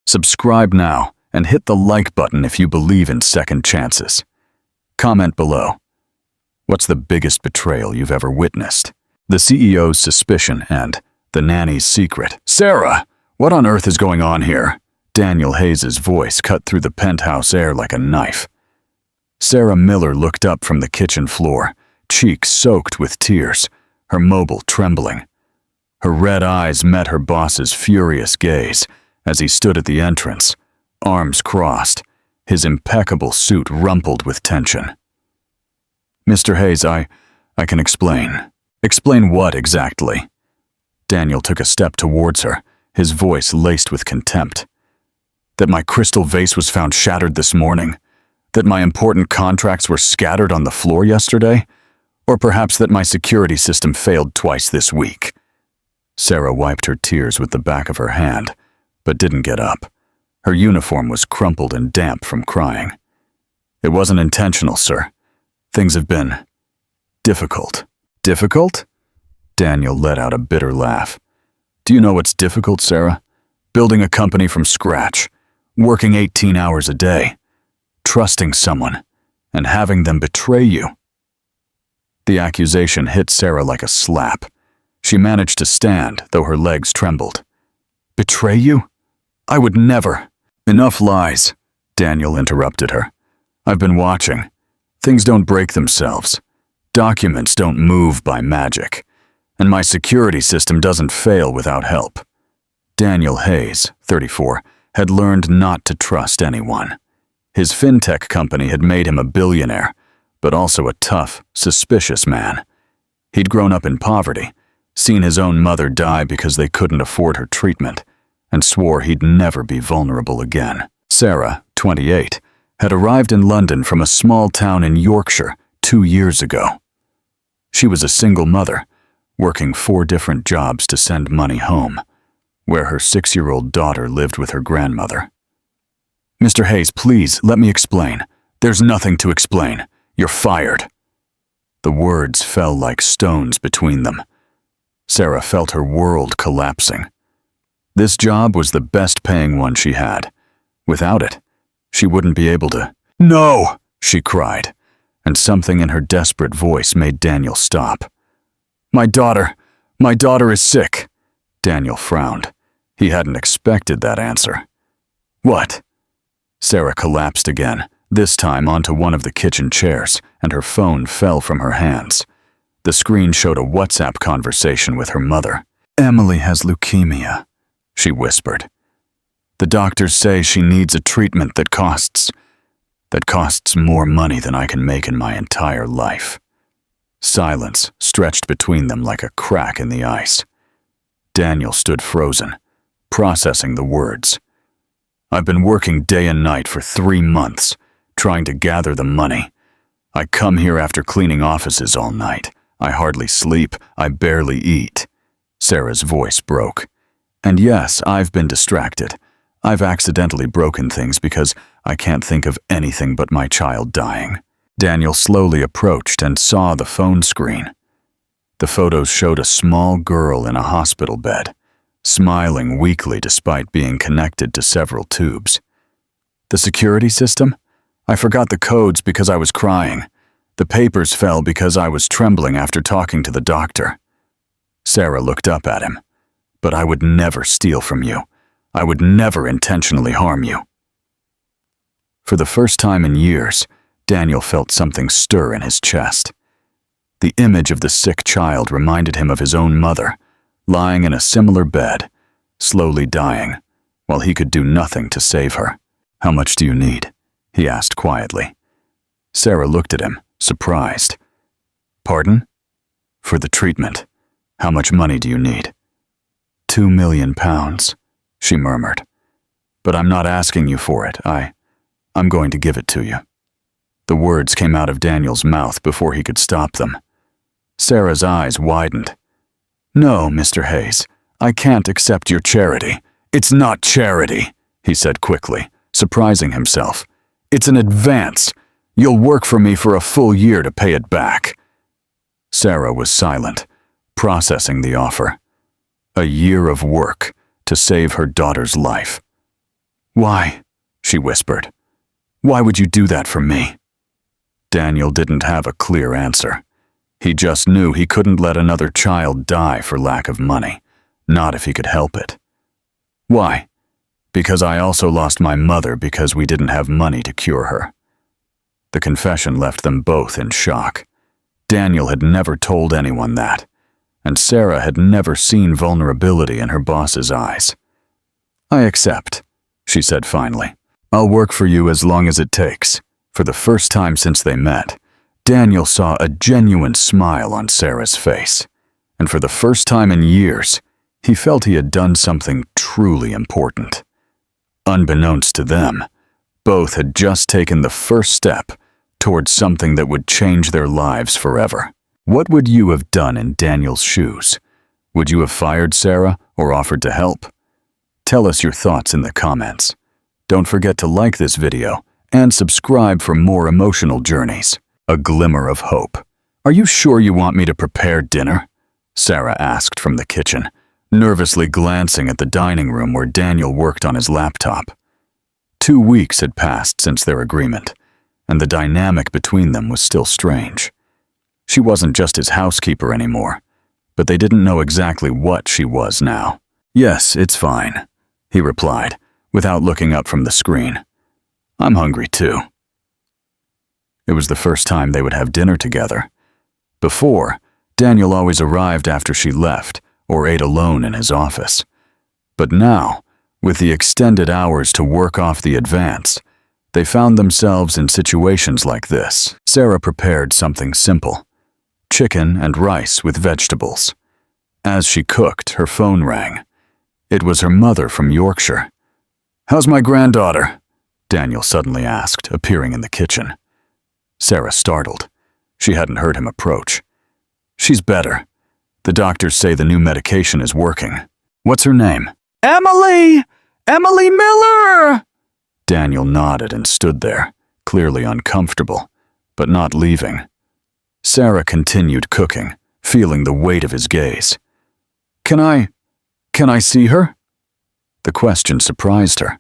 Subscribe now and hit the like button if you believe in second chances. Comment below. What's the biggest betrayal you've ever witnessed? The CEO's suspicion and the nanny's secret. Sarah, what on earth is going on here? Daniel Hayes' voice cut through the penthouse air like a knife. Sarah Miller looked up from the kitchen floor, cheeks soaked with tears, her mobile trembling. Her red eyes met her boss's furious gaze as he stood at the entrance, arms crossed, his impeccable suit rumpled with tension. Mr. Hayes, I can explain. Explain what exactly? Daniel took a step towards her, his voice laced with contempt. That my crystal vase was found shattered this morning? That my important contracts were scattered on the floor yesterday? Or perhaps that my security system failed twice this week? Sarah wiped her tears with the back of her hand, but didn't get up. Her uniform was crumpled and damp from crying. It wasn't intentional, sir. Things have been difficult. Difficult? Daniel let out a bitter laugh. Do you know what's difficult, Sarah? Building a company from scratch, working 18 hours a day, trusting someone, and having them betray you. The accusation hit Sarah like a slap. She managed to stand, though her legs trembled. Betray you? I would never. Enough lies, Daniel interrupted her. I've been watching. Things don't break themselves. Documents don't move by magic. And my security system doesn't fail without help. Daniel Hayes, 34, had learned not to trust anyone. His fintech company had made him a billionaire, but also a tough, suspicious man. He'd grown up in poverty, seen his own mother die because they couldn't afford her treatment, and swore he'd never be vulnerable again. Sarah, 28, had arrived in London from a small town in Yorkshire 2 years ago. She was a single mother, working 4 different jobs to send money home, where her 6-year-old daughter lived with her grandmother. Mr. Hayes, please, let me explain. There's nothing to explain. You're fired. The words fell like stones between them. Sarah felt her world collapsing. This job was the best-paying one she had. Without it, she wouldn't be able to. No, she cried, and something in her desperate voice made Daniel stop. My daughter is sick. Daniel frowned. He hadn't expected that answer. What? Sarah collapsed again, this time onto one of the kitchen chairs, and her phone fell from her hands. The screen showed a WhatsApp conversation with her mother. Emily has leukemia, she whispered. The doctors say she needs a treatment that costs more money than I can make in my entire life. Silence stretched between them like a crack in the ice. Daniel stood frozen, processing the words. I've been working day and night for 3 months, trying to gather the money. I come here after cleaning offices all night. I hardly sleep. I barely eat. Sarah's voice broke. And yes, I've been distracted. I've accidentally broken things because I can't think of anything but my child dying. Daniel slowly approached and saw the phone screen. The photos showed a small girl in a hospital bed, smiling weakly despite being connected to several tubes. The security system? I forgot the codes because I was crying. The papers fell because I was trembling after talking to the doctor. Sarah looked up at him. But I would never steal from you. I would never intentionally harm you. For the first time in years, Daniel felt something stir in his chest. The image of the sick child reminded him of his own mother, lying in a similar bed, slowly dying, while he could do nothing to save her. How much do you need? He asked quietly. Sarah looked at him, surprised. Pardon? For the treatment. How much money do you need? 2 million pounds, she murmured. But I'm not asking you for it. I'm going to give it to you. The words came out of Daniel's mouth before he could stop them. Sarah's eyes widened. No, Mr. Hayes, I can't accept your charity. It's not charity, he said quickly, surprising himself. It's an advance. You'll work for me for a full year to pay it back. Sarah was silent, processing the offer. A year of work to save her daughter's life. "Why?" she whispered. "Why would you do that for me?" Daniel didn't have a clear answer. He just knew he couldn't let another child die for lack of money, not if he could help it. "Why?" "Because I also lost my mother because we didn't have money to cure her." The confession left them both in shock. Daniel had never told anyone that, and Sarah had never seen vulnerability in her boss's eyes. "I accept," she said finally. "I'll work for you as long as it takes." For the first time since they met, Daniel saw a genuine smile on Sarah's face, and for the first time in years, he felt he had done something truly important. Unbeknownst to them, both had just taken the first step towards something that would change their lives forever. What would you have done in Daniel's shoes? Would you have fired Sarah or offered to help? Tell us your thoughts in the comments. Don't forget to like this video and subscribe for more emotional journeys. A glimmer of hope. "Are you sure you want me to prepare dinner?" Sarah asked from the kitchen, nervously glancing at the dining room where Daniel worked on his laptop. 2 weeks had passed since their agreement, and the dynamic between them was still strange. She wasn't just his housekeeper anymore, but they didn't know exactly what she was now. "Yes, it's fine," he replied, without looking up from the screen. "I'm hungry too." It was the first time they would have dinner together. Before, Daniel always arrived after she left or ate alone in his office. But now, with the extended hours to work off the advance, they found themselves in situations like this. Sarah prepared something simple: chicken and rice with vegetables. As she cooked, her phone rang. It was her mother from Yorkshire. "How's my granddaughter?" Daniel suddenly asked, appearing in the kitchen. Sarah startled. She hadn't heard him approach. "She's better. The doctors say the new medication is working." "What's her name?" "Emily! Emily Miller!" Daniel nodded and stood there, clearly uncomfortable, but not leaving. Sarah continued cooking, feeling the weight of his gaze. Can I see her?" The question surprised her.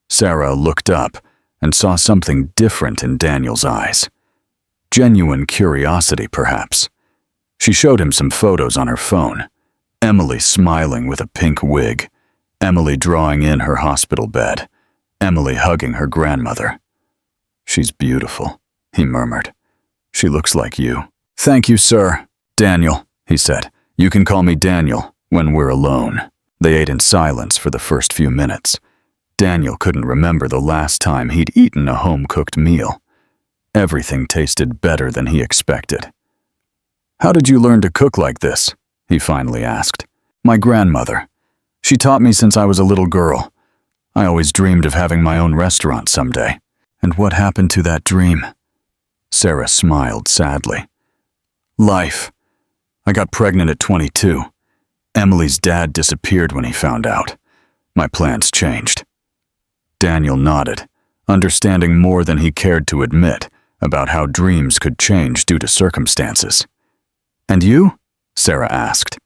Sarah looked up and saw something different in Daniel's eyes. Genuine curiosity, perhaps. She showed him some photos on her phone. Emily smiling with a pink wig. Emily drawing in her hospital bed. Emily hugging her grandmother. "She's beautiful," he murmured. "She looks like you." "Thank you, sir." "Daniel," he said. "You can call me Daniel when we're alone." They ate in silence for the first few minutes. Daniel couldn't remember the last time he'd eaten a home-cooked meal. Everything tasted better than he expected. "How did you learn to cook like this?" he finally asked. "My grandmother. She taught me since I was a little girl. I always dreamed of having my own restaurant someday." "And what happened to that dream?" Sarah smiled sadly. "Life. I got pregnant at 22. Emily's dad disappeared when he found out. My plans changed." Daniel nodded, understanding more than he cared to admit about how dreams could change due to circumstances. "And you?" Sarah asked.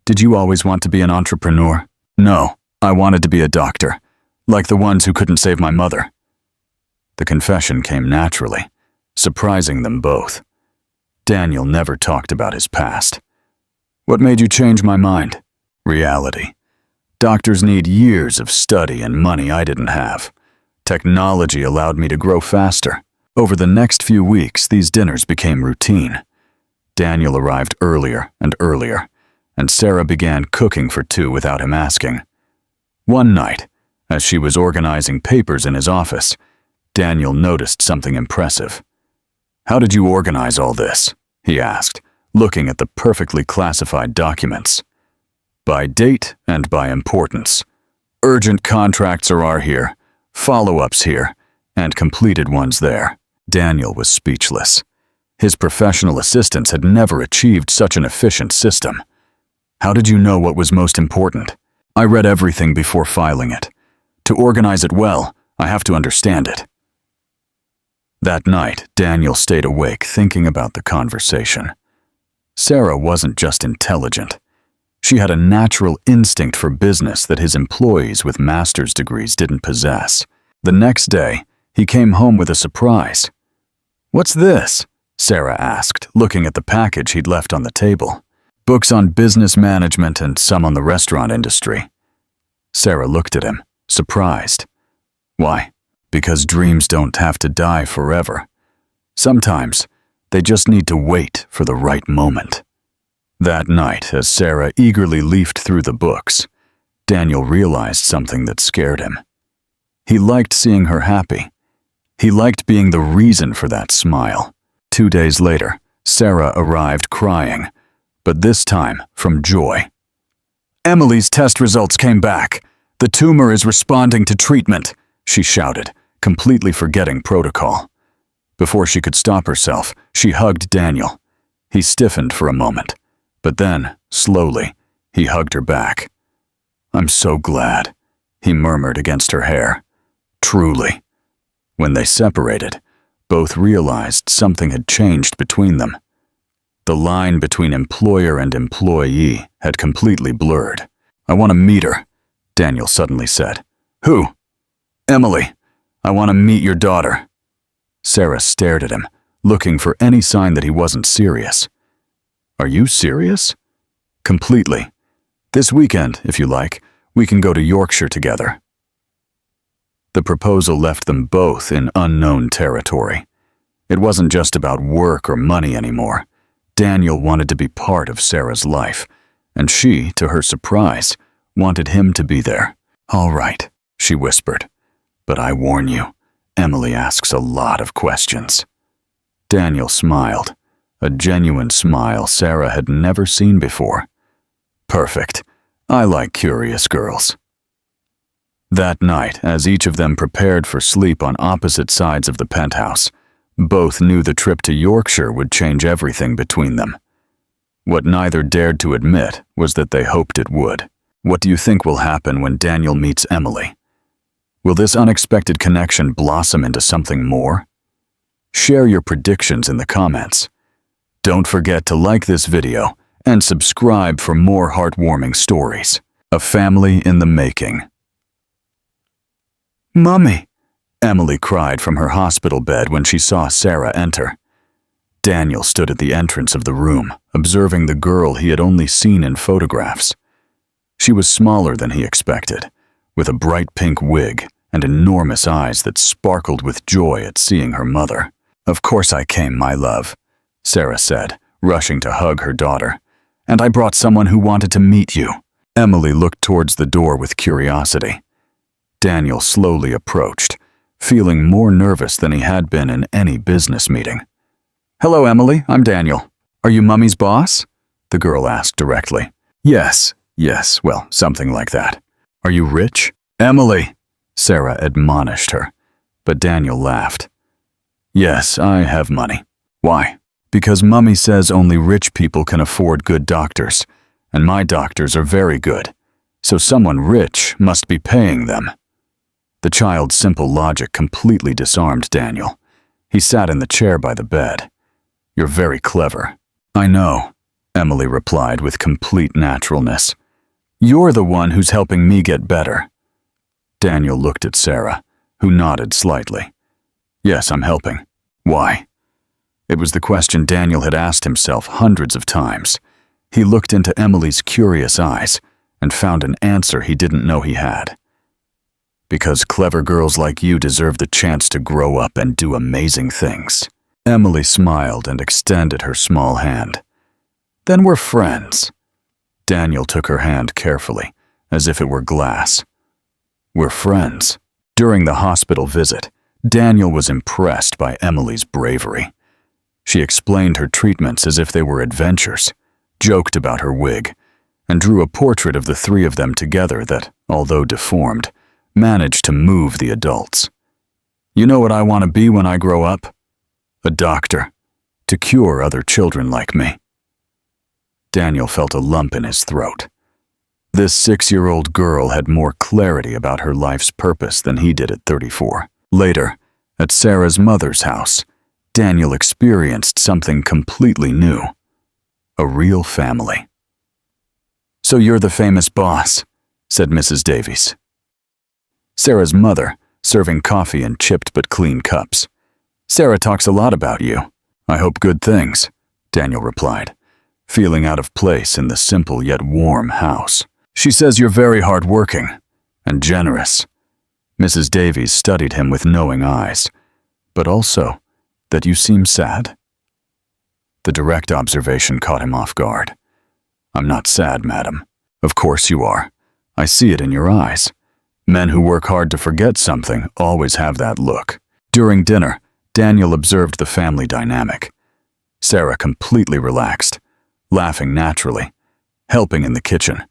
"Did you always want to be an entrepreneur?" "No, I wanted to be a doctor, like the ones who couldn't save my mother." The confession came naturally, surprising them both. Daniel never talked about his past. "What made you change my mind?" "Reality. Doctors need years of study and money I didn't have. Technology allowed me to grow faster." Over the next few weeks, these dinners became routine. Daniel arrived earlier and earlier, and Sarah began cooking for two without him asking. One night, as she was organizing papers in his office, Daniel noticed something impressive. "How did you organize all this?" he asked, looking at the perfectly classified documents. "By date and by importance. Urgent contracts are here, follow-ups here, and completed ones there." Daniel was speechless. His professional assistants had never achieved such an efficient system. "How did you know what was most important?" "I read everything before filing it. To organize it well, I have to understand it." That night, Daniel stayed awake thinking about the conversation. Sarah wasn't just intelligent. She had a natural instinct for business that his employees with master's degrees didn't possess. The next day, he came home with a surprise. "What's this?" Sarah asked, looking at the package he'd left on the table. "Books on business management and some on the restaurant industry." Sarah looked at him, surprised. "Why?" "Because dreams don't have to die forever. Sometimes, they just need to wait for the right moment." That night, as Sarah eagerly leafed through the books, Daniel realized something that scared him. He liked seeing her happy. He liked being the reason for that smile. 2 days later, Sarah arrived crying, but this time from joy. "Emily's test results came back. The tumor is responding to treatment," she shouted, completely forgetting protocol. Before she could stop herself, she hugged Daniel. He stiffened for a moment, but then, slowly, he hugged her back. "I'm so glad," he murmured against her hair. "Truly." When they separated, both realized something had changed between them. The line between employer and employee had completely blurred. "I want to meet her," Daniel suddenly said. "Who?" "Emily. I want to meet your daughter." Sarah stared at him, looking for any sign that he wasn't serious. "Are you serious?" "Completely. This weekend, if you like, we can go to Yorkshire together." The proposal left them both in unknown territory. It wasn't just about work or money anymore. Daniel wanted to be part of Sarah's life, and she, to her surprise, wanted him to be there. "All right," she whispered. "But I warn you, Emily asks a lot of questions." Daniel smiled, a genuine smile Sarah had never seen before. "Perfect. I like curious girls." That night, as each of them prepared for sleep on opposite sides of the penthouse, both knew the trip to Yorkshire would change everything between them. What neither dared to admit was that they hoped it would. What do you think will happen when Daniel meets Emily? Will this unexpected connection blossom into something more? Share your predictions in the comments. Don't forget to like this video and subscribe for more heartwarming stories. A family in the making. "Mummy," Emily cried from her hospital bed when she saw Sarah enter. Daniel stood at the entrance of the room, observing the girl he had only seen in photographs. She was smaller than he expected, with a bright pink wig and enormous eyes that sparkled with joy at seeing her mother. "Of course I came, my love," Sarah said, rushing to hug her daughter. "And I brought someone who wanted to meet you." Emily looked towards the door with curiosity. Daniel slowly approached, feeling more nervous than he had been in any business meeting. "Hello, Emily. I'm Daniel. Are you Mummy's boss?" the girl asked directly. Yes, well, something like that." "Are you rich?" "Emily," Sarah admonished her, but Daniel laughed. "Yes, I have money." "Why?" "Because Mummy says only rich people can afford good doctors, and my doctors are very good, so someone rich must be paying them." The child's simple logic completely disarmed Daniel. He sat in the chair by the bed. "You're very clever." "I know," Emily replied with complete naturalness. "You're the one who's helping me get better." Daniel looked at Sarah, who nodded slightly. "Yes, I'm helping." "Why?" It was the question Daniel had asked himself hundreds of times. He looked into Emily's curious eyes and found an answer he didn't know he had. "Because clever girls like you deserve the chance to grow up and do amazing things." Emily smiled and extended her small hand. "Then we're friends." Daniel took her hand carefully, as if it were glass. "We're friends." During the hospital visit, Daniel was impressed by Emily's bravery. She explained her treatments as if they were adventures, joked about her wig, and drew a portrait of the three of them together that, although deformed, managed to move the adults. "You know what I want to be when I grow up? A doctor, to cure other children like me." Daniel felt a lump in his throat. This 6-year-old girl had more clarity about her life's purpose than he did at 34. Later, at Sarah's mother's house, Daniel experienced something completely new. A real family. "So you're the famous boss," said Mrs. Davies. Sarah's mother, serving coffee in chipped but clean cups. "Sarah talks a lot about you." "I hope good things," Daniel replied, feeling out of place in the simple yet warm house. "She says you're very hard-working and generous." Mrs. Davies studied him with knowing eyes. "But also, that you seem sad." The direct observation caught him off guard. "I'm not sad, madam." "Of course you are. I see it in your eyes. Men who work hard to forget something always have that look." During dinner, Daniel observed the family dynamic. Sarah completely relaxed, laughing naturally, helping in the kitchen,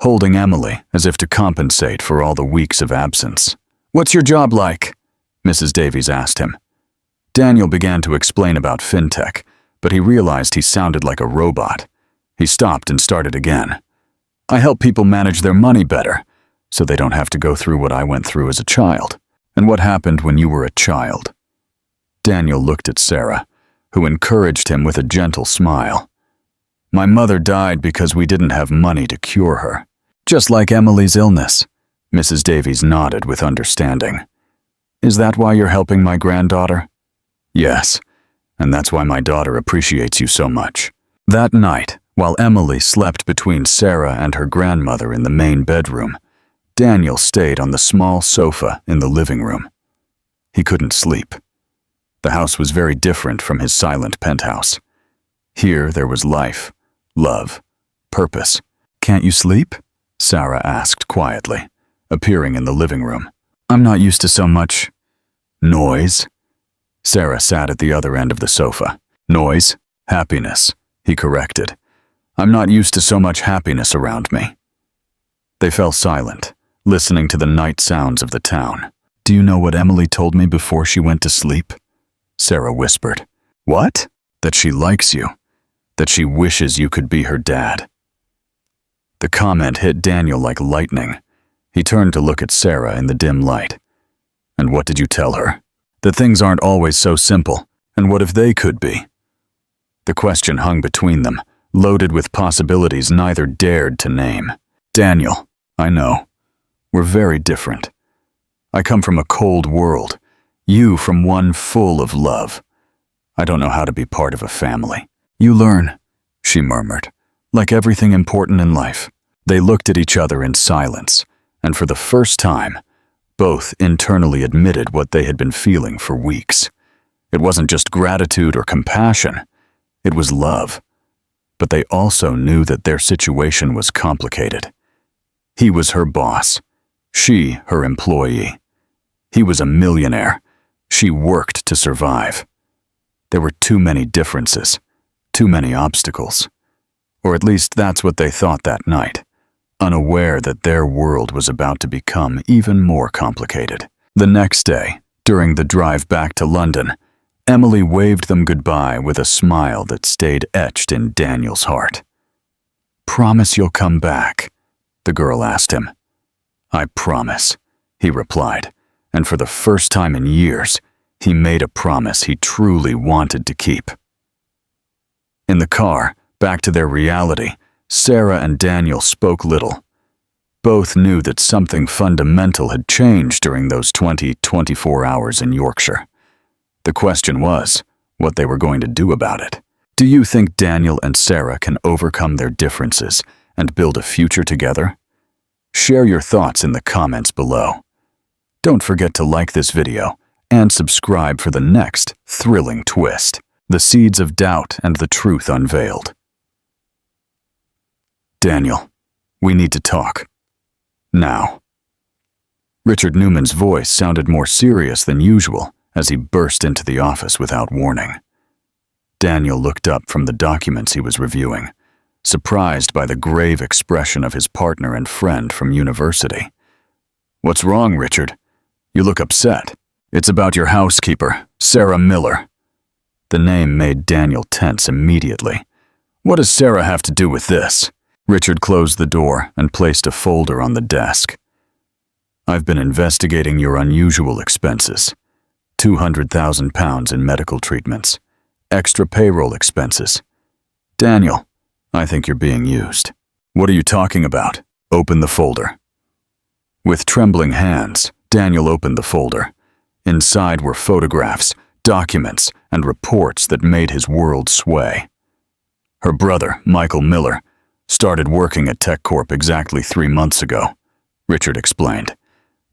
holding Emily as if to compensate for all the weeks of absence. "What's your job like?" Mrs. Davies asked him. Daniel began to explain about fintech, but he realized he sounded like a robot. He stopped and started again. "I help people manage their money better, so they don't have to go through what I went through as a child." "And what happened when you were a child?" Daniel looked at Sarah, who encouraged him with a gentle smile. "My mother died because we didn't have money to cure her." "Just like Emily's illness." Mrs. Davies nodded with understanding. "Is that why you're helping my granddaughter?" "Yes, and that's why my daughter appreciates you so much." That night, while Emily slept between Sarah and her grandmother in the main bedroom, Daniel stayed on the small sofa in the living room. He couldn't sleep. The house was very different from his silent penthouse. Here there was life, love, purpose. "Can't you sleep?" Sarah asked quietly, appearing in the living room. "I'm not used to so much noise." Sarah sat at the other end of the sofa. "Noise? Happiness," he corrected. "I'm not used to so much happiness around me." They fell silent, listening to the night sounds of the town. "Do you know what Emily told me before she went to sleep?" Sarah whispered. "What?" "That she likes you. That she wishes you could be her dad." The comment hit Daniel like lightning. He turned to look at Sarah in the dim light. "And what did you tell her?" "That things aren't always so simple, and what if they could be?" The question hung between them, loaded with possibilities neither dared to name. "Daniel, I know. We're very different. I come from a cold world, you from one full of love. I don't know how to be part of a family." "You learn," she murmured, "like everything important in life." They looked at each other in silence, and for the first time, both internally admitted what they had been feeling for weeks. It wasn't just gratitude or compassion, it was love. But they also knew that their situation was complicated. He was her boss, she her employee. He was a millionaire, she worked to survive. There were too many differences, too many obstacles. Or at least that's what they thought that night, unaware that their world was about to become even more complicated. The next day, during the drive back to London, Emily waved them goodbye with a smile that stayed etched in Daniel's heart. "Promise you'll come back?" the girl asked him. "I promise," he replied, and for the first time in years, he made a promise he truly wanted to keep. In the car, back to their reality, Sarah and Daniel spoke little. Both knew that something fundamental had changed during those 24 hours in Yorkshire. The question was, what they were going to do about it. Do you think Daniel and Sarah can overcome their differences and build a future together? Share your thoughts in the comments below. Don't forget to like this video and subscribe for the next thrilling twist, the seeds of doubt and the truth unveiled. "Daniel, we need to talk. Now." Richard Newman's voice sounded more serious than usual as he burst into the office without warning. Daniel looked up from the documents he was reviewing, surprised by the grave expression of his partner and friend from university. "What's wrong, Richard? You look upset." "It's about your housekeeper, Sarah Miller." The name made Daniel tense immediately. "What does Sarah have to do with this?" Richard closed the door and placed a folder on the desk. "I've been investigating your unusual expenses. £200,000 in medical treatments, extra payroll expenses. Daniel, I think you're being used." What are you talking about? Open the folder. With trembling hands, Daniel opened the folder. Inside were photographs, documents, and reports that made his world sway. Her brother, Michael Miller, started working at TechCorp exactly 3 months ago, Richard explained,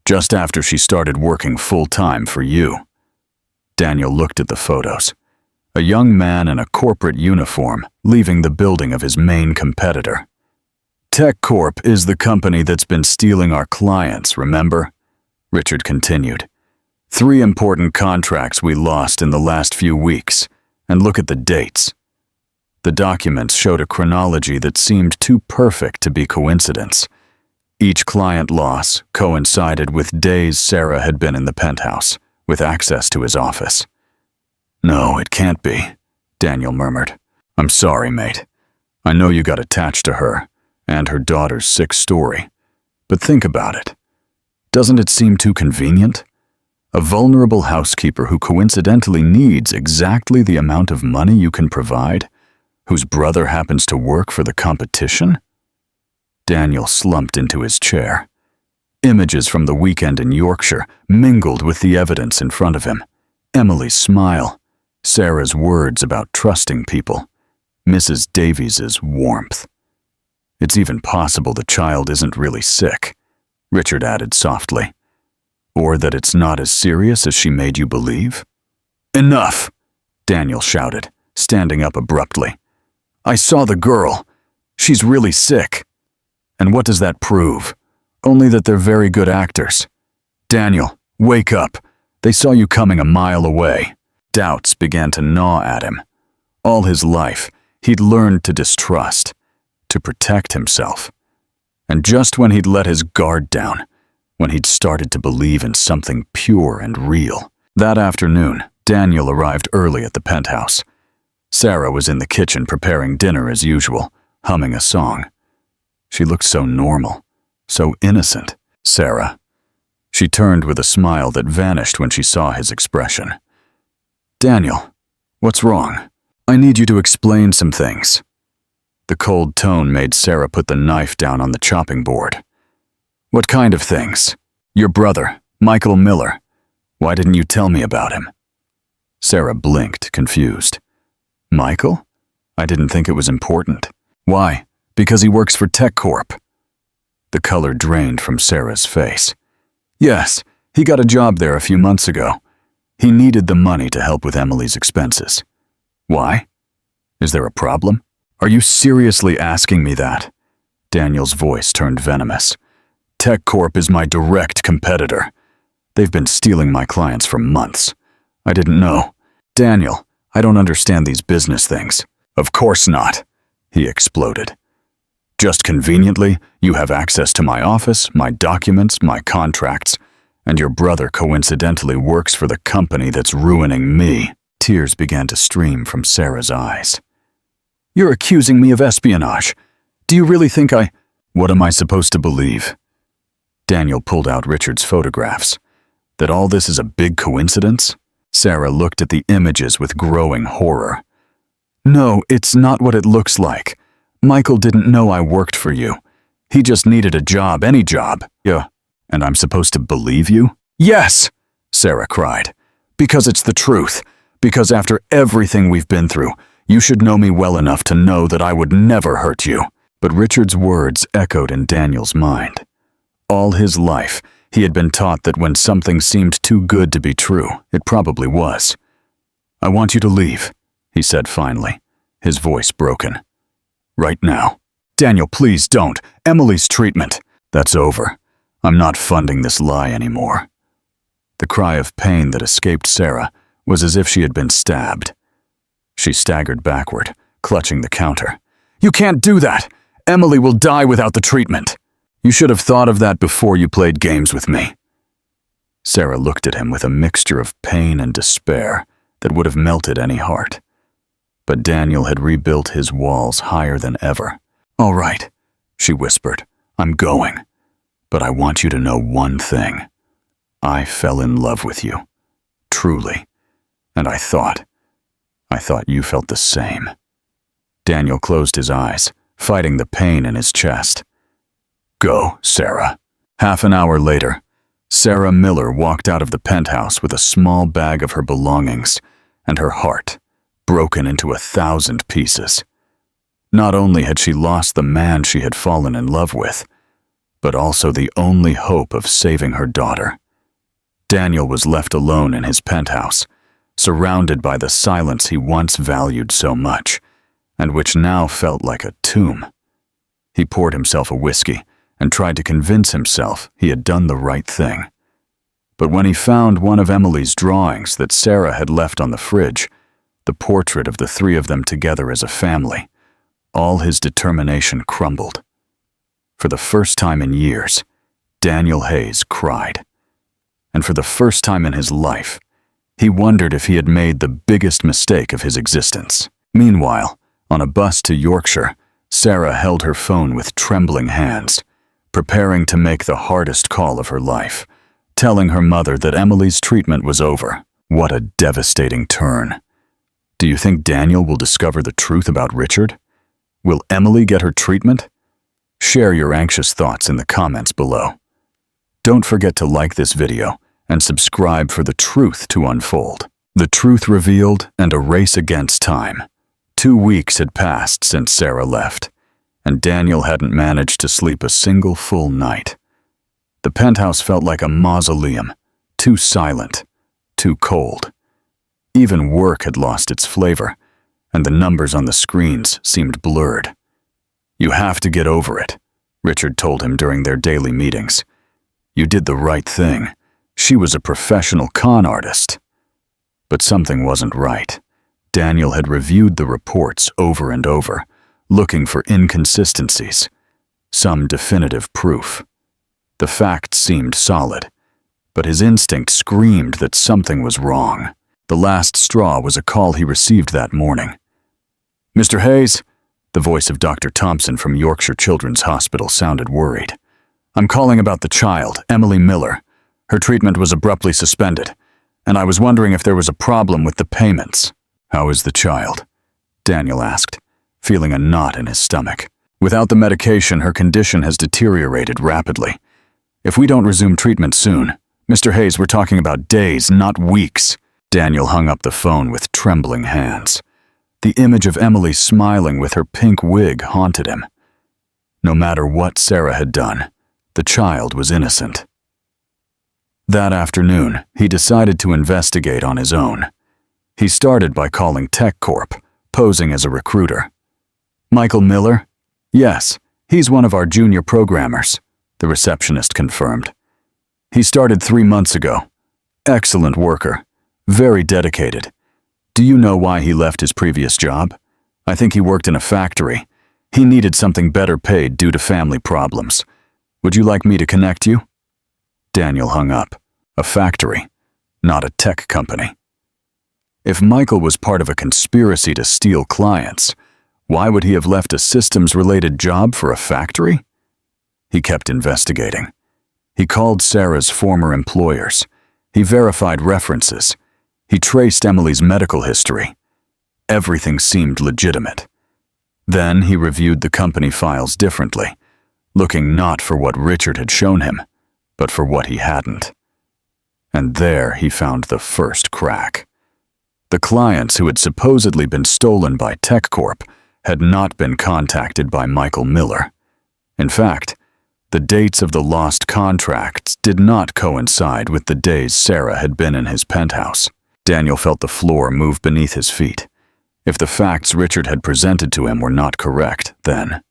just after she started working full-time for you. Daniel looked at the photos. A young man in a corporate uniform leaving the building of his main competitor. TechCorp is the company that's been stealing our clients, remember? Richard continued. 3 important contracts we lost in the last few weeks, and look at the dates. The documents showed a chronology that seemed too perfect to be coincidence. Each client loss coincided with days Sarah had been in the penthouse, with access to his office. No, it can't be, Daniel murmured. I'm sorry, mate. I know you got attached to her and her daughter's sick story, but think about it. Doesn't it seem too convenient? A vulnerable housekeeper who coincidentally needs exactly the amount of money you can provide, whose brother happens to work for the competition? Daniel slumped into his chair. Images from the weekend in Yorkshire mingled with the evidence in front of him. Emily's smile, Sarah's words about trusting people, Mrs. Davies's warmth. It's even possible the child isn't really sick, Richard added softly. Or that it's not as serious as she made you believe? Enough, Daniel shouted, standing up abruptly. I saw the girl. She's really sick. And what does that prove? Only that they're very good actors. Daniel, wake up. They saw you coming a mile away. Doubts began to gnaw at him. All his life, he'd learned to distrust, to protect himself. And just when he'd let his guard down, when he'd started to believe in something pure and real. That afternoon, Daniel arrived early at the penthouse. Sarah was in the kitchen preparing dinner as usual, humming a song. She looked so normal, so innocent. Sarah. She turned with a smile that vanished when she saw his expression. Daniel, what's wrong? I need you to explain some things. The cold tone made Sarah put the knife down on the chopping board. What kind of things? Your brother, Michael Miller. Why didn't you tell me about him? Sarah blinked, confused. Michael? I didn't think it was important. Why? Because he works for TechCorp. The color drained from Sarah's face. Yes, he got a job there a few months ago. He needed the money to help with Emily's expenses. Why? Is there a problem? Are you seriously asking me that? Daniel's voice turned venomous. TechCorp is my direct competitor. They've been stealing my clients for months. I didn't know. Daniel, I don't understand these business things. Of course not, he exploded. Just conveniently, you have access to my office, my documents, my contracts, and your brother coincidentally works for the company that's ruining me. Tears began to stream from Sarah's eyes. You're accusing me of espionage. Do you really think What am I supposed to believe? Daniel pulled out Richard's photographs. That all this is a big coincidence? Sarah looked at the images with growing horror. No, it's not what it looks like. Michael didn't know I worked for you. He just needed a job, any job. Yeah. And I'm supposed to believe you? Yes, Sarah cried. Because it's the truth. Because after everything we've been through, you should know me well enough to know that I would never hurt you. But Richard's words echoed in Daniel's mind. All his life, he had been taught that when something seemed too good to be true, it probably was. I want you to leave, he said finally, his voice broken. Right now. Daniel, please don't. Emily's treatment. That's over. I'm not funding this lie anymore. The cry of pain that escaped Sarah was as if she had been stabbed. She staggered backward, clutching the counter. You can't do that! Emily will die without the treatment. You should have thought of that before you played games with me. Sarah looked at him with a mixture of pain and despair that would have melted any heart. But Daniel had rebuilt his walls higher than ever. All right, she whispered, I'm going. But I want you to know one thing. I fell in love with you. Truly. And I thought you felt the same. Daniel closed his eyes, fighting the pain in his chest. "Go, Sarah." Half an hour later, Sarah Miller walked out of the penthouse with a small bag of her belongings and her heart broken into 1,000 pieces. Not only had she lost the man she had fallen in love with, but also the only hope of saving her daughter. Daniel was left alone in his penthouse, surrounded by the silence he once valued so much, and which now felt like a tomb. He poured himself a whiskey and tried to convince himself he had done the right thing. But when he found one of Emily's drawings that Sarah had left on the fridge, the portrait of the three of them together as a family, all his determination crumbled. For the first time in years, Daniel Hayes cried. And for the first time in his life, he wondered if he had made the biggest mistake of his existence. Meanwhile, on a bus to Yorkshire, Sarah held her phone with trembling hands, preparing to make the hardest call of her life, telling her mother that Emily's treatment was over. What a devastating turn. Do you think Daniel will discover the truth about Richard? Will Emily get her treatment? Share your anxious thoughts in the comments below. Don't forget to like this video and subscribe for the truth to unfold. The truth revealed and a race against time. 2 weeks had passed since Sarah left, and Daniel hadn't managed to sleep a single full night. The penthouse felt like a mausoleum, too silent, too cold. Even work had lost its flavor, and the numbers on the screens seemed blurred. "You have to get over it," Richard told him during their daily meetings. "You did the right thing. She was a professional con artist." But something wasn't right. Daniel had reviewed the reports over and over, looking for inconsistencies, some definitive proof. The facts seemed solid, but his instinct screamed that something was wrong. The last straw was a call he received that morning. "Mr. Hayes," the voice of Dr. Thompson from Yorkshire Children's Hospital sounded worried. "I'm calling about the child, Emily Miller. Her treatment was abruptly suspended, and I was wondering if there was a problem with the payments." "How is the child?" Daniel asked, feeling a knot in his stomach. "Without the medication, her condition has deteriorated rapidly. If we don't resume treatment soon, Mr. Hayes, we're talking about days, not weeks." Daniel hung up the phone with trembling hands. The image of Emily smiling with her pink wig haunted him. No matter what Sarah had done, the child was innocent. That afternoon, he decided to investigate on his own. He started by calling TechCorp, posing as a recruiter. "Michael Miller?" "Yes, he's one of our junior programmers," the receptionist confirmed. "He started 3 months ago. Excellent worker. Very dedicated. Do you know why he left his previous job? I think he worked in a factory. He needed something better paid due to family problems. Would you like me to connect you?" Daniel hung up. A factory, not a tech company. If Michael was part of a conspiracy to steal clients, why would he have left a systems-related job for a factory? He kept investigating. He called Sarah's former employers. He verified references. He traced Emily's medical history. Everything seemed legitimate. Then he reviewed the company files differently, looking not for what Richard had shown him, but for what he hadn't. And there he found the first crack. The clients who had supposedly been stolen by TechCorp had not been contacted by Michael Miller. In fact, the dates of the lost contracts did not coincide with the days Sarah had been in his penthouse. Daniel felt the floor move beneath his feet. If the facts Richard had presented to him were not correct, then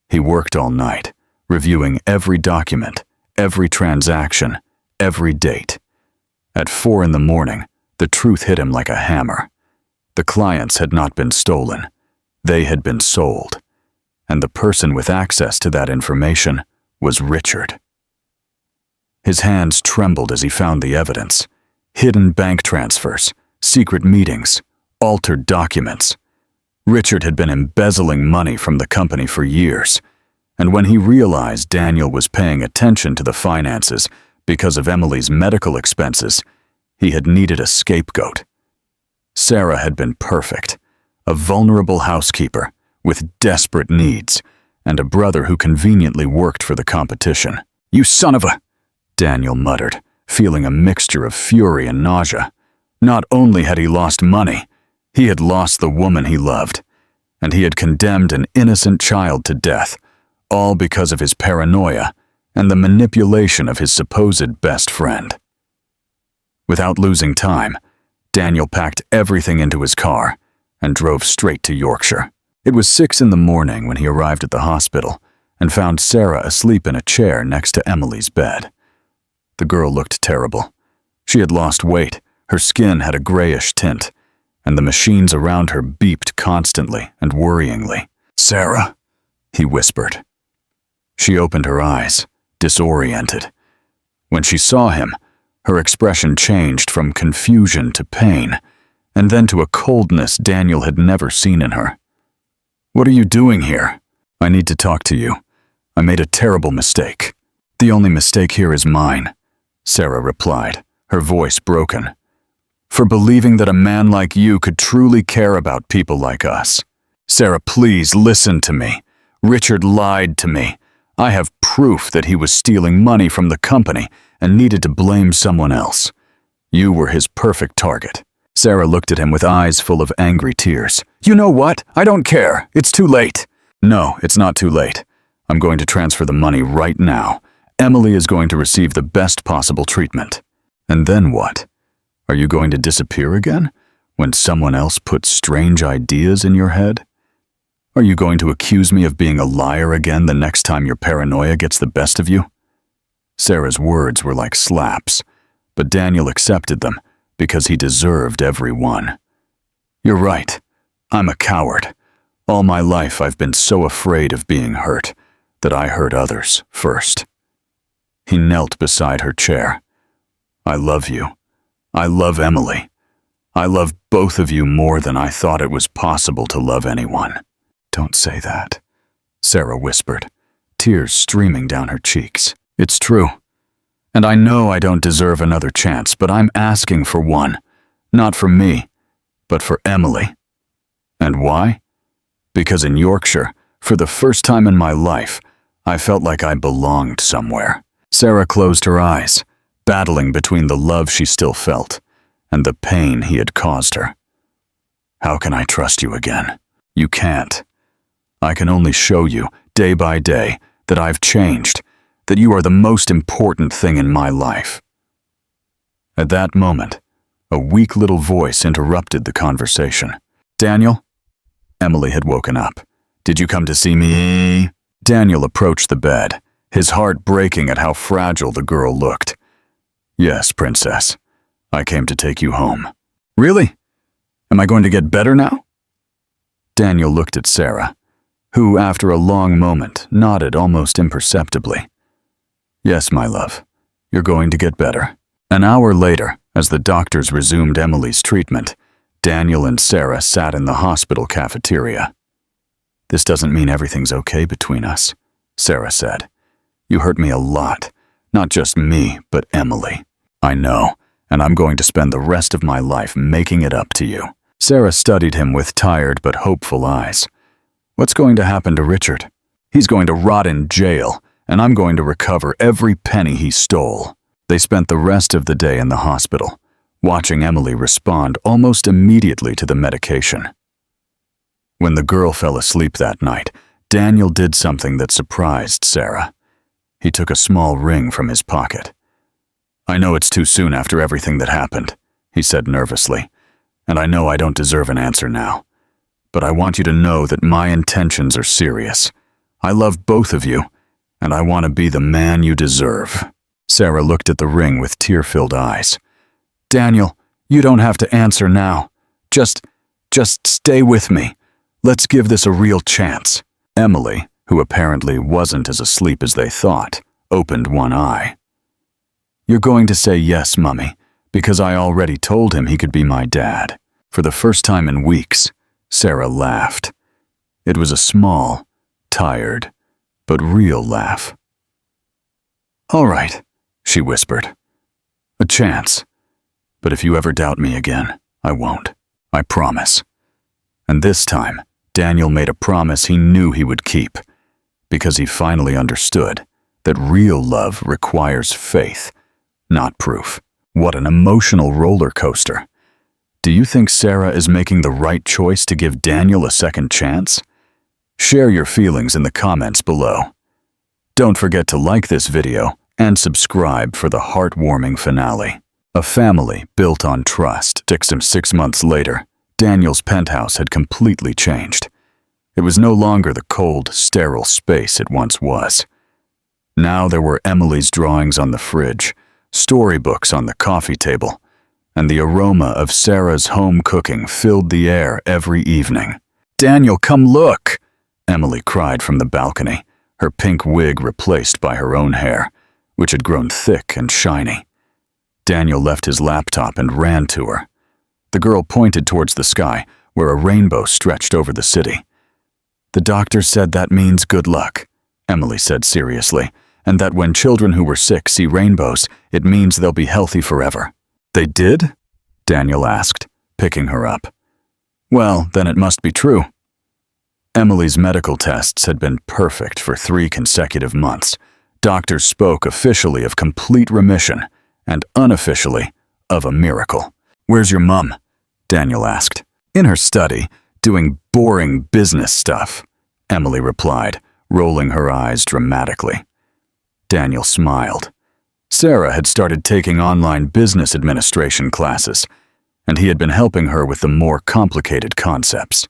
he worked all night, reviewing every document, every transaction, every date. At 4 a.m, the truth hit him like a hammer. The clients had not been stolen. They had been sold. And the person with access to that information was Richard. His hands trembled as he found the evidence. Hidden bank transfers, secret meetings, altered documents. Richard had been embezzling money from the company for years, and when he realized Daniel was paying attention to the finances because of Emily's medical expenses, he had needed a scapegoat. Sarah had been perfect, a vulnerable housekeeper with desperate needs, and a brother who conveniently worked for the competition. "You son of a—" Daniel muttered, feeling a mixture of fury and nausea. Not only had he lost money, he had lost the woman he loved, and he had condemned an innocent child to death, all because of his paranoia and the manipulation of his supposed best friend. Without losing time, Daniel packed everything into his car and drove straight to Yorkshire. It was 6 in the morning when he arrived at the hospital and found Sarah asleep in a chair next to Emily's bed. The girl looked terrible. She had lost weight, her skin had a grayish tint, and the machines around her beeped constantly and worryingly. "Sarah," he whispered. She opened her eyes, disoriented. When she saw him, her expression changed from confusion to pain, and then to a coldness Daniel had never seen in her. "What are you doing here?" "I need to talk to you. I made a terrible mistake." "The only mistake here is mine," Sarah replied, her voice broken. "For believing that a man like you could truly care about people like us." "Sarah, please listen to me. Richard lied to me. I have proof that he was stealing money from the company and needed to blame someone else. You were his perfect target." Sarah looked at him with eyes full of angry tears. "You know what? I don't care. It's too late." "No, it's not too late. I'm going to transfer the money right now. Emily is going to receive the best possible treatment." "And then what? Are you going to disappear again when someone else puts strange ideas in your head? Are you going to accuse me of being a liar again the next time your paranoia gets the best of you?" Sarah's words were like slaps, but Daniel accepted them because he deserved every one. "You're right. I'm a coward. All my life I've been so afraid of being hurt that I hurt others first." He knelt beside her chair. "I love you. I love Emily. I love both of you more than I thought it was possible to love anyone." "Don't say that," Sarah whispered, tears streaming down her cheeks. "It's true. And I know I don't deserve another chance, but I'm asking for one. Not for me, but for Emily." "And why?" "Because in Yorkshire, for the first time in my life, I felt like I belonged somewhere." Sarah closed her eyes, battling between the love she still felt and the pain he had caused her. "How can I trust you again? You can't. I can only show you, day by day, that I've changed, that you are the most important thing in my life." At that moment, a weak little voice interrupted the conversation. "Daniel?" Emily had woken up. "Did you come to see me?" Daniel approached the bed, his heart breaking at how fragile the girl looked. "Yes, princess. I came to take you home." "Really? Am I going to get better now?" Daniel looked at Sarah, who, after a long moment, nodded almost imperceptibly. "Yes, my love. You're going to get better." An hour later, as the doctors resumed Emily's treatment, Daniel and Sarah sat in the hospital cafeteria. "This doesn't mean everything's okay between us," Sarah said. "You hurt me a lot, not just me, but Emily. I know, and I'm going to spend the rest of my life making it up to you." Sarah studied him with tired but hopeful eyes. "What's going to happen to Richard?" "He's going to rot in jail, and I'm going to recover every penny he stole." They spent the rest of the day in the hospital, watching Emily respond almost immediately to the medication. When the girl fell asleep that night, Daniel did something that surprised Sarah. He took a small ring from his pocket. "I know it's too soon after everything that happened," he said nervously, "and I know I don't deserve an answer now. But I want you to know that my intentions are serious. I love both of you, and I want to be the man you deserve." Sarah looked at the ring with tear-filled eyes. "Daniel, you don't have to answer now. Just stay with me. Let's give this a real chance." Emily, who apparently wasn't as asleep as they thought, opened one eye. "You're going to say yes, Mummy, because I already told him he could be my dad." For the first time in weeks, Sarah laughed. It was a small, tired, but real laugh. "All right," she whispered. "A chance. But if you ever doubt me again, I won't. I promise." And this time, Daniel made a promise he knew he would keep, because he finally understood that real love requires faith, not proof. What an emotional roller coaster. Do you think Sarah is making the right choice to give Daniel a second chance? Share your feelings in the comments below. Don't forget to like this video and subscribe for the heartwarming finale. A family built on trust. 6 months later, Daniel's penthouse had completely changed. It was no longer the cold, sterile space it once was. Now there were Emily's drawings on the fridge, storybooks on the coffee table, and the aroma of Sarah's home cooking filled the air every evening. "Daniel, come look!" Emily cried from the balcony, her pink wig replaced by her own hair, which had grown thick and shiny. Daniel left his laptop and ran to her. The girl pointed towards the sky, where a rainbow stretched over the city. "The doctor said that means good luck," Emily said seriously, "and that when children who were sick see rainbows, it means they'll be healthy forever." "They did?" Daniel asked, picking her up. "Well, then it must be true." Emily's medical tests had been perfect for 3 consecutive months. Doctors spoke officially of complete remission and unofficially of a miracle. "Where's your mum?" Daniel asked. "In her study, doing boring business stuff," Emily replied, rolling her eyes dramatically. Daniel smiled. Sarah had started taking online business administration classes, and he had been helping her with the more complicated concepts.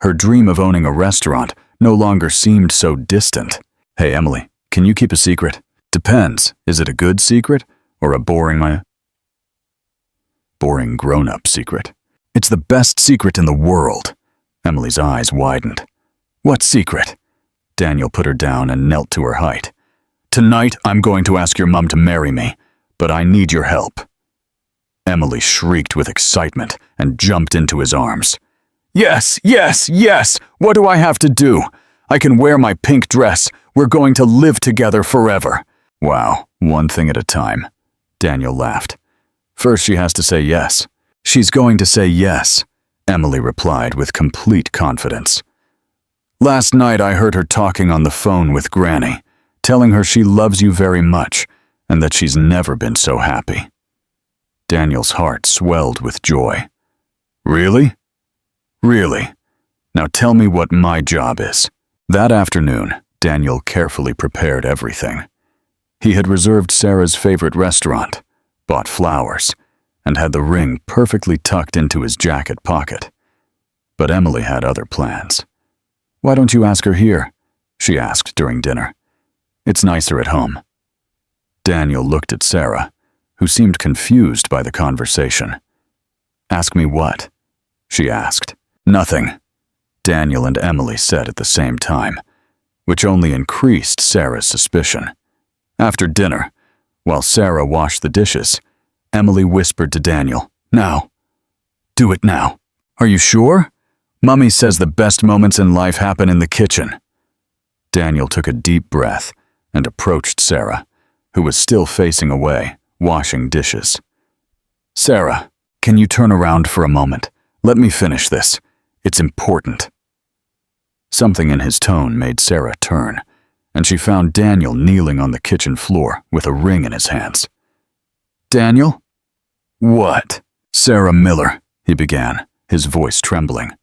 Her dream of owning a restaurant no longer seemed so distant. "Hey, Emily, can you keep a secret?" "Depends. Is it a good secret or a boring grown-up secret?" "It's the best secret in the world." Emily's eyes widened. "What secret?" Daniel put her down and knelt to her height. "Tonight, I'm going to ask your mum to marry me, but I need your help." Emily shrieked with excitement and jumped into his arms. "Yes, yes, yes! What do I have to do? I can wear my pink dress. We're going to live together forever." "Wow, one thing at a time," Daniel laughed. "First she has to say yes." "She's going to say yes," Emily replied with complete confidence. "Last night I heard her talking on the phone with Granny, telling her she loves you very much and that she's never been so happy." Daniel's heart swelled with joy. "Really? Really? Now tell me what my job is." That afternoon, Daniel carefully prepared everything. He had reserved Sarah's favorite restaurant, bought flowers, and had the ring perfectly tucked into his jacket pocket. But Emily had other plans. "Why don't you ask her here?" she asked during dinner. "It's nicer at home." Daniel looked at Sarah, who seemed confused by the conversation. "Ask me what?" she asked. "Nothing," Daniel and Emily said at the same time, which only increased Sarah's suspicion. After dinner, while Sarah washed the dishes, Emily whispered to Daniel, "Now. Do it now." "Are you sure? Mummy says the best moments in life happen in the kitchen." Daniel took a deep breath and approached Sarah, who was still facing away, washing dishes. "Sarah, can you turn around for a moment? Let me finish this. It's important." Something in his tone made Sarah turn, and she found Daniel kneeling on the kitchen floor with a ring in his hands. "Daniel?" "What?" "Sarah Miller," he began, his voice trembling.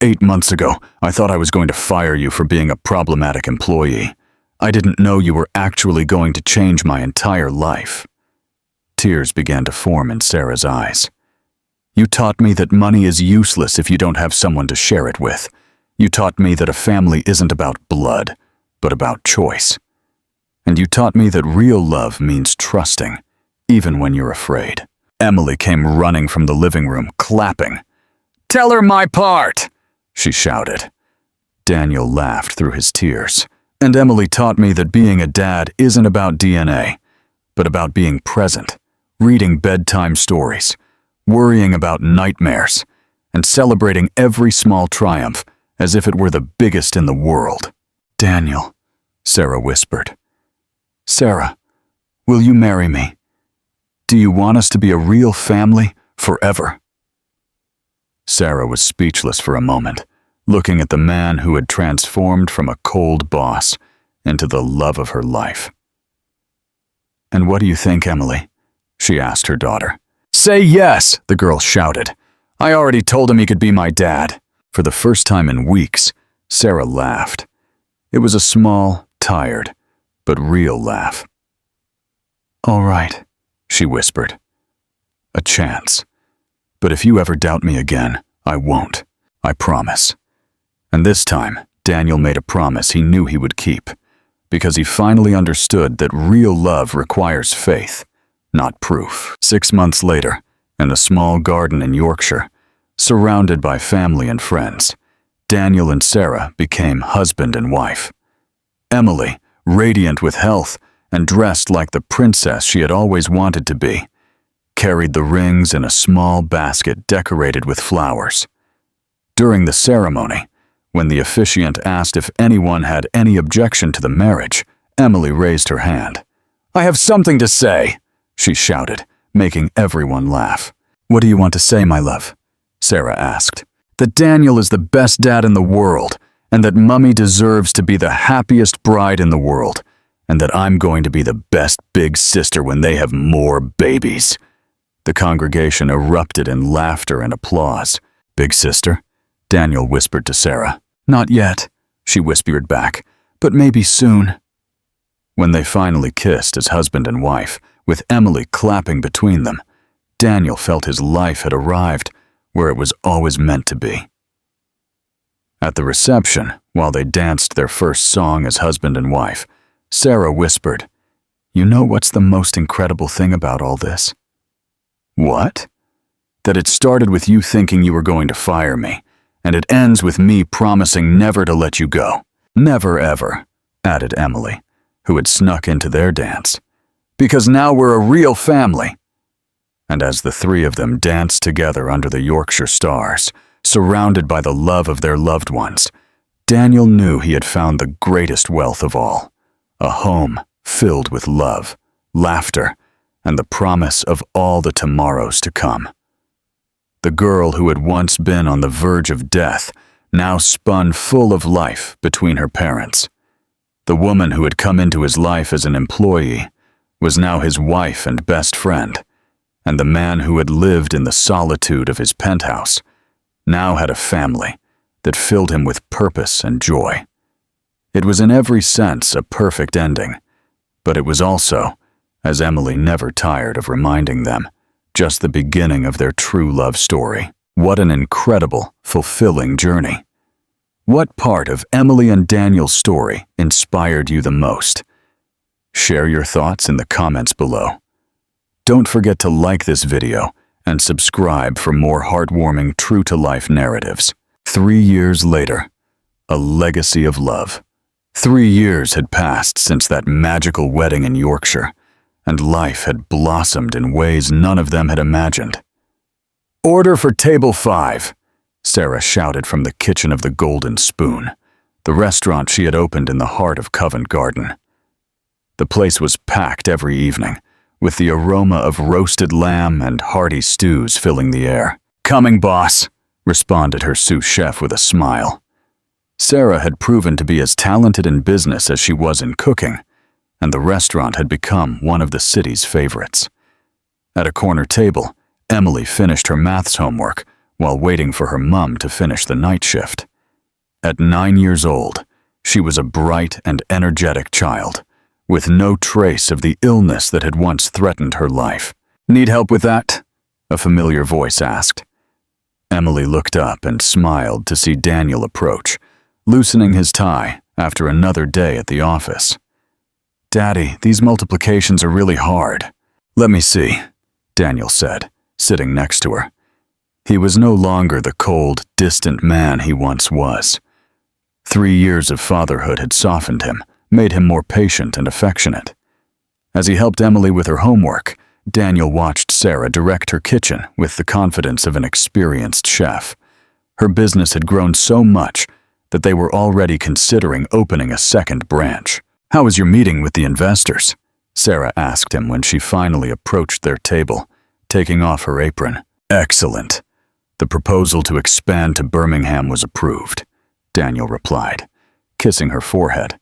8 months ago, I thought I was going to fire you for being a problematic employee. I didn't know you were actually going to change my entire life." Tears began to form in Sarah's eyes. "You taught me that money is useless if you don't have someone to share it with. You taught me that a family isn't about blood, but about choice. And you taught me that real love means trusting, even when you're afraid." Emily came running from the living room, clapping. "Tell her my part!" she shouted. Daniel laughed through his tears. "And Emily taught me that being a dad isn't about DNA, but about being present, reading bedtime stories, worrying about nightmares, and celebrating every small triumph as if it were the biggest in the world." "Daniel," Sarah whispered. "Sarah, will you marry me? Do you want us to be a real family forever?" Sarah was speechless for a moment, looking at the man who had transformed from a cold boss into the love of her life. "And what do you think, Emily?" she asked her daughter. "Say yes," the girl shouted. "I already told him he could be my dad." For the first time in weeks, Sarah laughed. It was a small, tired, but real laugh. "All right," she whispered. "A chance. But if you ever doubt me again, I won't. I promise." And this time, Daniel made a promise he knew he would keep, because he finally understood that real love requires faith, not proof. 6 months later, in a small garden in Yorkshire, surrounded by family and friends, Daniel and Sarah became husband and wife. Emily, radiant with health and dressed like the princess she had always wanted to be, carried the rings in a small basket decorated with flowers. During the ceremony, when the officiant asked if anyone had any objection to the marriage, Emily raised her hand. "I have something to say," she shouted, making everyone laugh. "What do you want to say, my love?" Sarah asked. "That Daniel is the best dad in the world, and that Mummy deserves to be the happiest bride in the world, and that I'm going to be the best big sister when they have more babies." The congregation erupted in laughter and applause. "Big sister?" Daniel whispered to Sarah. "Not yet," she whispered back, "but maybe soon." When they finally kissed as husband and wife, with Emily clapping between them, Daniel felt his life had arrived where it was always meant to be. At the reception, while they danced their first song as husband and wife, Sarah whispered, "You know what's the most incredible thing about all this?" "What?" "That it started with you thinking you were going to fire me, and it ends with me promising never to let you go." "Never ever," added Emily, who had snuck into their dance. "Because now we're a real family." And as the three of them danced together under the Yorkshire stars, surrounded by the love of their loved ones, Daniel knew he had found the greatest wealth of all, a home filled with love, laughter, and the promise of all the tomorrows to come. The girl who had once been on the verge of death now spun full of life between her parents. The woman who had come into his life as an employee was now his wife and best friend, and the man who had lived in the solitude of his penthouse now had a family that filled him with purpose and joy. It was in every sense a perfect ending, but it was also, as Emily never tired of reminding them, just the beginning of their true love story. What an incredible, fulfilling journey. What part of Emily and Daniel's story inspired you the most? Share your thoughts in the comments below. Don't forget to like this video and subscribe for more heartwarming, true-to-life narratives. 3 years later, a legacy of love. 3 years had passed since that magical wedding in Yorkshire, and life had blossomed in ways none of them had imagined. "Order for table 5, Sarah shouted from the kitchen of the Golden Spoon, the restaurant she had opened in the heart of Covent Garden. The place was packed every evening, with the aroma of roasted lamb and hearty stews filling the air. "Coming, boss," responded her sous chef with a smile. Sarah had proven to be as talented in business as she was in cooking, and the restaurant had become one of the city's favorites. At a corner table, Emily finished her maths homework while waiting for her mum to finish the night shift. At 9 years old, she was a bright and energetic child, with no trace of the illness that had once threatened her life. "Need help with that?" a familiar voice asked. Emily looked up and smiled to see Daniel approach, loosening his tie after another day at the office. "Daddy, these multiplications are really hard." "Let me see," Daniel said, sitting next to her. He was no longer the cold, distant man he once was. 3 years of fatherhood had softened him, made him more patient and affectionate. As he helped Emily with her homework, Daniel watched Sarah direct her kitchen with the confidence of an experienced chef. Her business had grown so much that they were already considering opening a second branch. "How was your meeting with the investors?" Sarah asked him when she finally approached their table, taking off her apron. "Excellent. The proposal to expand to Birmingham was approved. Daniel replied, kissing her forehead.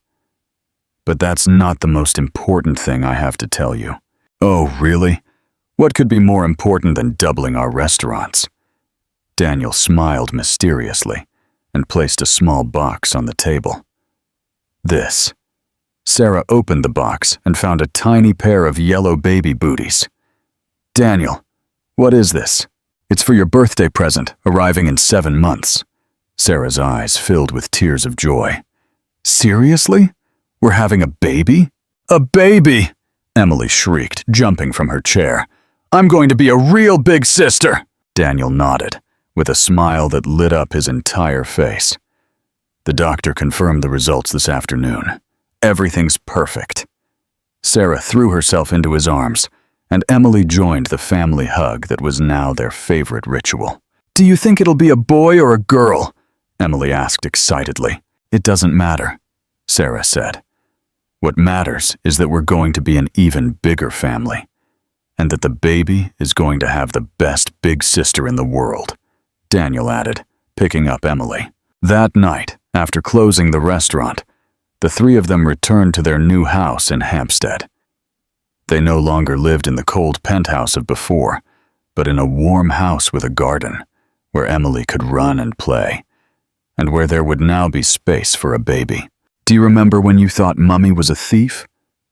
"But that's not the most important thing I have to tell you." "Oh, really? What could be more important than doubling our restaurants?" Daniel smiled mysteriously and placed a small box on the table. "This." Sarah opened the box and found a tiny pair of yellow baby booties. "Daniel, what is this?" "It's for your birthday present, arriving in 7 months." Sarah's eyes filled with tears of joy. "Seriously? We're having a baby?" "A baby!" Emily shrieked, jumping from her chair. "I'm going to be a real big sister!" Daniel nodded, with a smile that lit up his entire face. "The doctor confirmed the results this afternoon. Everything's perfect." Sarah threw herself into his arms, and Emily joined the family hug that was now their favorite ritual. "Do you think it'll be a boy or a girl?" Emily asked excitedly. "It doesn't matter," Sarah said. "What matters is that we're going to be an even bigger family, and that the baby is going to have the best big sister in the world," Daniel added, picking up Emily. That night, after closing the restaurant, the three of them returned to their new house in Hampstead. They no longer lived in the cold penthouse of before, but in a warm house with a garden, where Emily could run and play, and where there would now be space for a baby. "Do you remember when you thought Mummy was a thief?"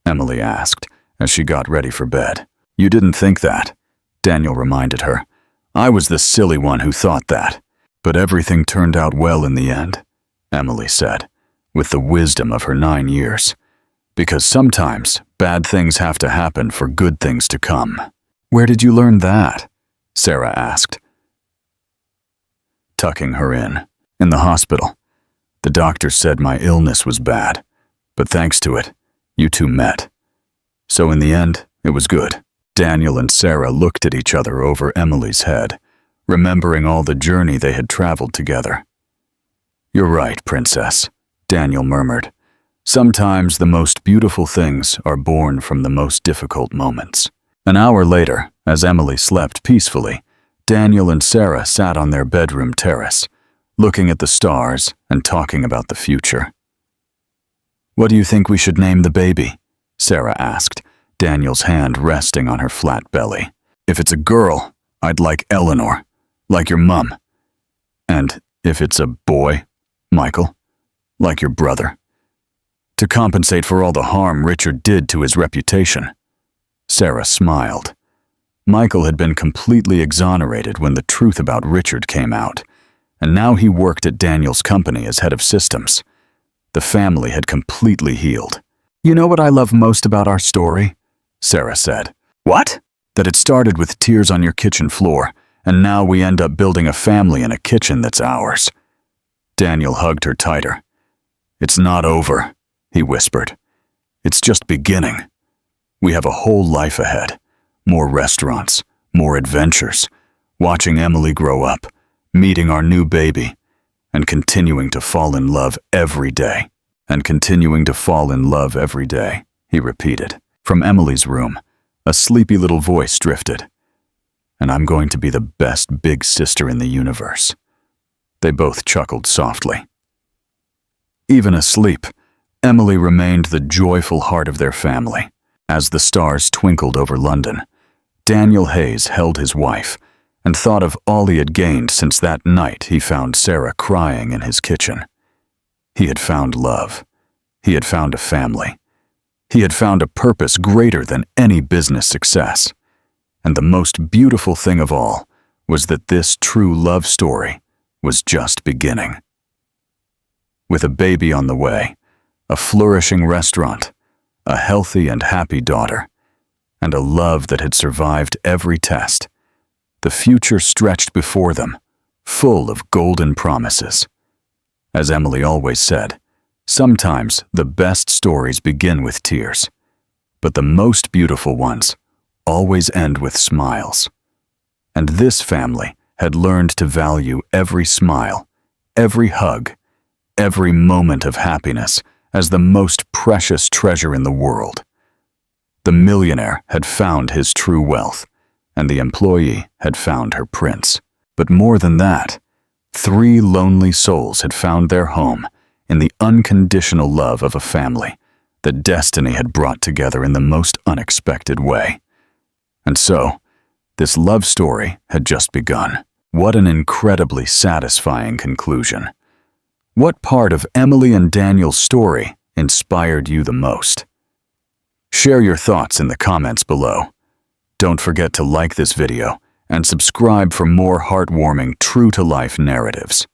Emily asked, as she got ready for bed. "You didn't think that," Daniel reminded her. "I was the silly one who thought that. But everything turned out well in the end," Emily said, with the wisdom of her 9 years. "Because sometimes bad things have to happen for good things to come." "Where did you learn that?" Sarah asked, tucking her in. "In the hospital. The doctor said my illness was bad, but thanks to it, you two met. So in the end, it was good." Daniel and Sarah looked at each other over Emily's head, remembering all the journey they had traveled together. "You're right, Princess," Daniel murmured. "Sometimes the most beautiful things are born from the most difficult moments." An hour later, as Emily slept peacefully, Daniel and Sarah sat on their bedroom terrace, looking at the stars and talking about the future. "What do you think we should name the baby?" Sarah asked, Daniel's hand resting on her flat belly. "If it's a girl, I'd like Eleanor, like your mum. And if it's a boy, Michael, like your brother. To compensate for all the harm Richard did to his reputation." Sarah smiled. Michael had been completely exonerated when the truth about Richard came out, and now he worked at Daniel's company as head of systems. The family had completely healed. "You know what I love most about our story?" Sarah said. "What?" "That it started with tears on your kitchen floor, and now we end up building a family in a kitchen that's ours." Daniel hugged her tighter. "It's not over," he whispered. "It's just beginning. We have a whole life ahead. More restaurants, more adventures, watching Emily grow up, meeting our new baby, and continuing to fall in love every day." "And continuing to fall in love every day," he repeated. From Emily's room, a sleepy little voice drifted. "And I'm going to be the best big sister in the universe." They both chuckled softly. Even asleep, Emily remained the joyful heart of their family. As the stars twinkled over London, Daniel Hayes held his wife and thought of all he had gained since that night he found Sarah crying in his kitchen. He had found love. He had found a family. He had found a purpose greater than any business success. And the most beautiful thing of all was that this true love story was just beginning. With a baby on the way, a flourishing restaurant, a healthy and happy daughter, and a love that had survived every test, the future stretched before them, full of golden promises. As Emily always said, sometimes the best stories begin with tears, but the most beautiful ones always end with smiles. And this family had learned to value every smile, every hug, every moment of happiness as the most precious treasure in the world. The millionaire had found his true wealth, and the employee had found her prince. But more than that, 3 lonely souls had found their home in the unconditional love of a family that destiny had brought together in the most unexpected way. And so, this love story had just begun. What an incredibly satisfying conclusion. What part of Emily and Daniel's story inspired you the most? Share your thoughts in the comments below. Don't forget to like this video and subscribe for more heartwarming, true-to-life narratives.